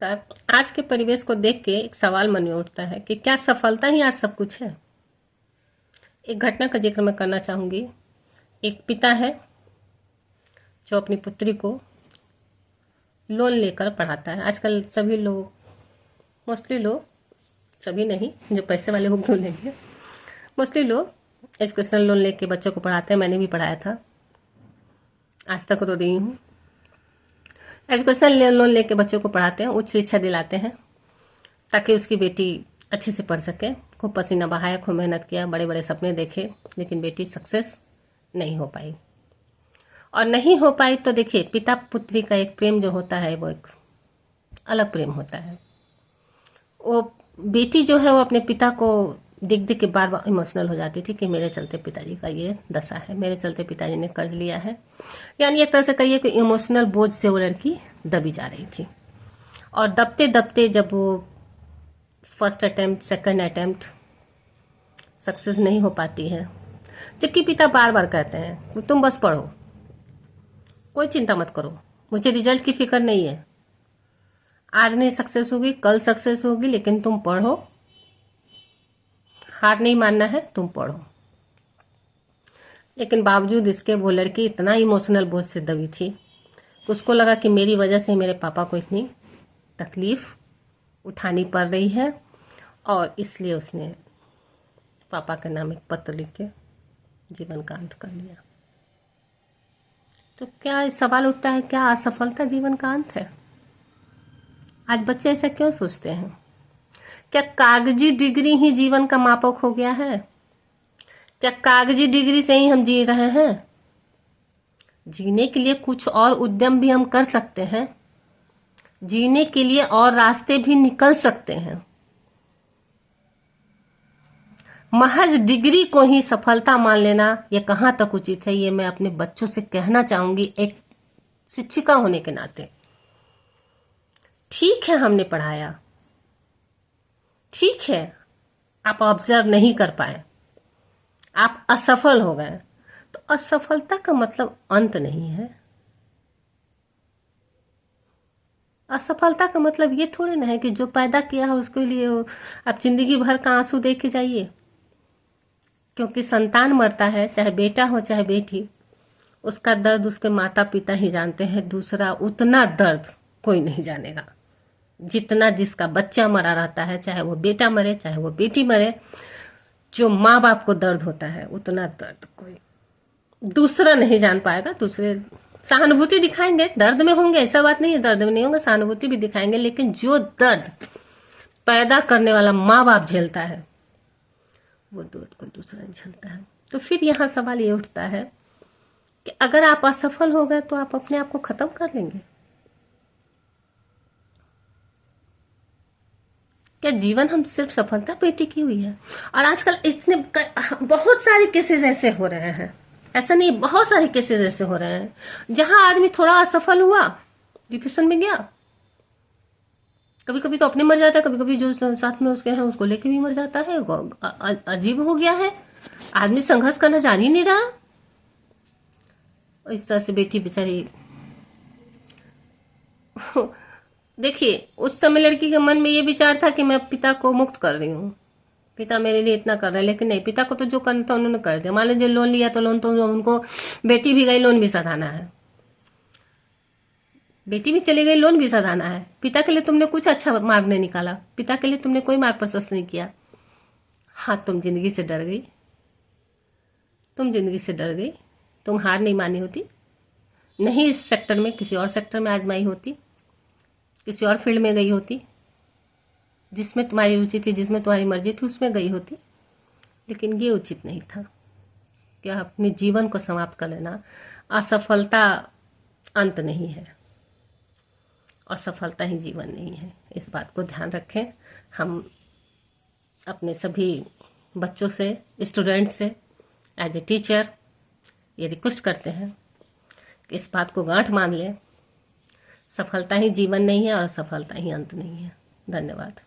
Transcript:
आज के परिवेश को देख के एक सवाल मन में उठता है कि क्या सफलता ही आज सब कुछ है। एक घटना का जिक्र मैं करना चाहूँगी। एक पिता है जो अपनी पुत्री को लोन लेकर पढ़ाता है। आजकल सभी लोग, मोस्टली लोग, सभी नहीं, जो पैसे वाले लोग लोन लेंगे, मोस्टली लोग एजुकेशनल लोन लेके बच्चों को पढ़ाते हैं। मैंने भी पढ़ाया था, आज तक रो रही हूँ। एजुकेशनल लोन लेके बच्चों को पढ़ाते हैं, उच्च शिक्षा दिलाते हैं ताकि उसकी बेटी अच्छे से पढ़ सके। खूब पसीना बहाया, खूब मेहनत किया, बड़े बड़े सपने देखे, लेकिन बेटी सक्सेस नहीं हो पाई। और नहीं हो पाई तो देखिए, पिता पुत्री का एक प्रेम जो होता है वो एक अलग प्रेम होता है। वो बेटी जो है वो अपने पिता को देख देख के बार बार इमोशनल हो जाती थी कि मेरे चलते पिताजी का ये दशा है, मेरे चलते पिताजी ने कर्ज लिया है। यानी एक तरह से कहिए कि इमोशनल बोझ से वो लड़की दबी जा रही थी। और दबते दबते जब वो first attempt, second attempt success नहीं हो पाती है, जबकि पिता बार बार कहते हैं तुम बस पढ़ो, कोई चिंता मत करो, मुझे रिजल्ट की फिक्र नहीं है, आज नहीं सक्सेस होगी कल सक्सेस होगी, लेकिन तुम पढ़ो, हार नहीं मानना है, तुम पढ़ो। लेकिन बावजूद इसके वो लड़की इतना इमोशनल बोझ से दबी थी कि उसको लगा कि मेरी वजह से मेरे पापा को इतनी तकलीफ उठानी पड़ रही है, और इसलिए उसने पापा के नाम एक पत्र लिख के जीवन का अंत कर लिया। तो क्या सवाल उठता है, क्या असफलता जीवन का अंत है? आज बच्चे ऐसा क्यों सोचते हैं? क्या कागजी डिग्री ही जीवन का मापक हो गया है? क्या कागजी डिग्री से ही हम जी रहे हैं? जीने के लिए कुछ और उद्यम भी हम कर सकते हैं, जीने के लिए और रास्ते भी निकल सकते हैं। महज डिग्री को ही सफलता मान लेना ये कहाँ तक उचित है, ये मैं अपने बच्चों से कहना चाहूंगी एक शिक्षिका होने के नाते। ठीक है, हमने पढ़ाया, ठीक है, आप ऑब्जर्व नहीं कर पाए, आप असफल हो गए, तो असफलता का मतलब अंत नहीं है। असफलता का मतलब ये थोड़े ना है कि जो पैदा किया है उसके लिए आप जिंदगी भर का आंसू दे के जाइए। क्योंकि संतान मरता है, चाहे बेटा हो चाहे बेटी, उसका दर्द उसके माता पिता ही जानते हैं। दूसरा उतना दर्द कोई नहीं जानेगा जितना जिसका बच्चा मरा रहता है, चाहे वो बेटा मरे चाहे वो बेटी मरे। जो माँ बाप को दर्द होता है उतना दर्द कोई दूसरा नहीं जान पाएगा। दूसरे सहानुभूति दिखाएंगे, दर्द में होंगे, ऐसा बात नहीं है दर्द में नहीं होंगे, सहानुभूति भी दिखाएंगे, लेकिन जो दर्द पैदा करने वाला माँ बाप झेलता है वो दर्द कोई दूसरा नहीं झेलता है। तो फिर यहाँ सवाल ये उठता है कि अगर आप असफल हो गए तो आप अपने आप को खत्म कर लेंगे? क्या जीवन हम सिर्फ सफलता पे टिकी हुई है? और आजकल इतने बहुत सारे केसेस ऐसे हो रहे हैं, ऐसा नहीं, बहुत सारे केसेस ऐसे हो रहे हैं जहां आदमी थोड़ा असफल हुआ, डिप्रेशन में गया, कभी कभी तो अपने मर जाता है, कभी कभी जो साथ में उसके हैं उसको लेके भी मर जाता है। अजीब हो गया है, आदमी संघर्ष करना जान ही नहीं रहा। इस तरह से बेटी बेचारी देखिए, उस समय लड़की के मन में ये विचार था कि मैं पिता को मुक्त कर रही हूँ, पिता मेरे लिए इतना कर रहे हैं, लेकिन नहीं, पिता को तो जो करना था उन्होंने कर दिया। मान लीजिए लोन लिया तो लोन तो उनको, बेटी भी गई लोन भी सधाना है, बेटी भी चली गई लोन भी सधाना है। पिता के लिए तुमने कुछ अच्छा मार्ग नहीं निकाला, पिता के लिए तुमने कोई मार्ग प्रशस्त नहीं किया। हाँ, तुम जिंदगी से डर गई, तुम जिंदगी से डर गई, तुम हार नहीं मानी होती, नहीं इस सेक्टर में किसी और सेक्टर में आजमाई होती, किसी और फील्ड में गई होती, जिसमें तुम्हारी रुचि थी, जिसमें तुम्हारी मर्जी थी, उसमें गई होती। लेकिन ये उचित नहीं था कि अपने जीवन को समाप्त कर लेना। असफलता अंत नहीं है और सफलता ही जीवन नहीं है, इस बात को ध्यान रखें। हम अपने सभी बच्चों से, स्टूडेंट्स से एज ए टीचर ये रिक्वेस्ट करते हैं कि इस बात को गांठ मान लें, सफलता ही जीवन नहीं है और सफलता ही अंत नहीं है। धन्यवाद।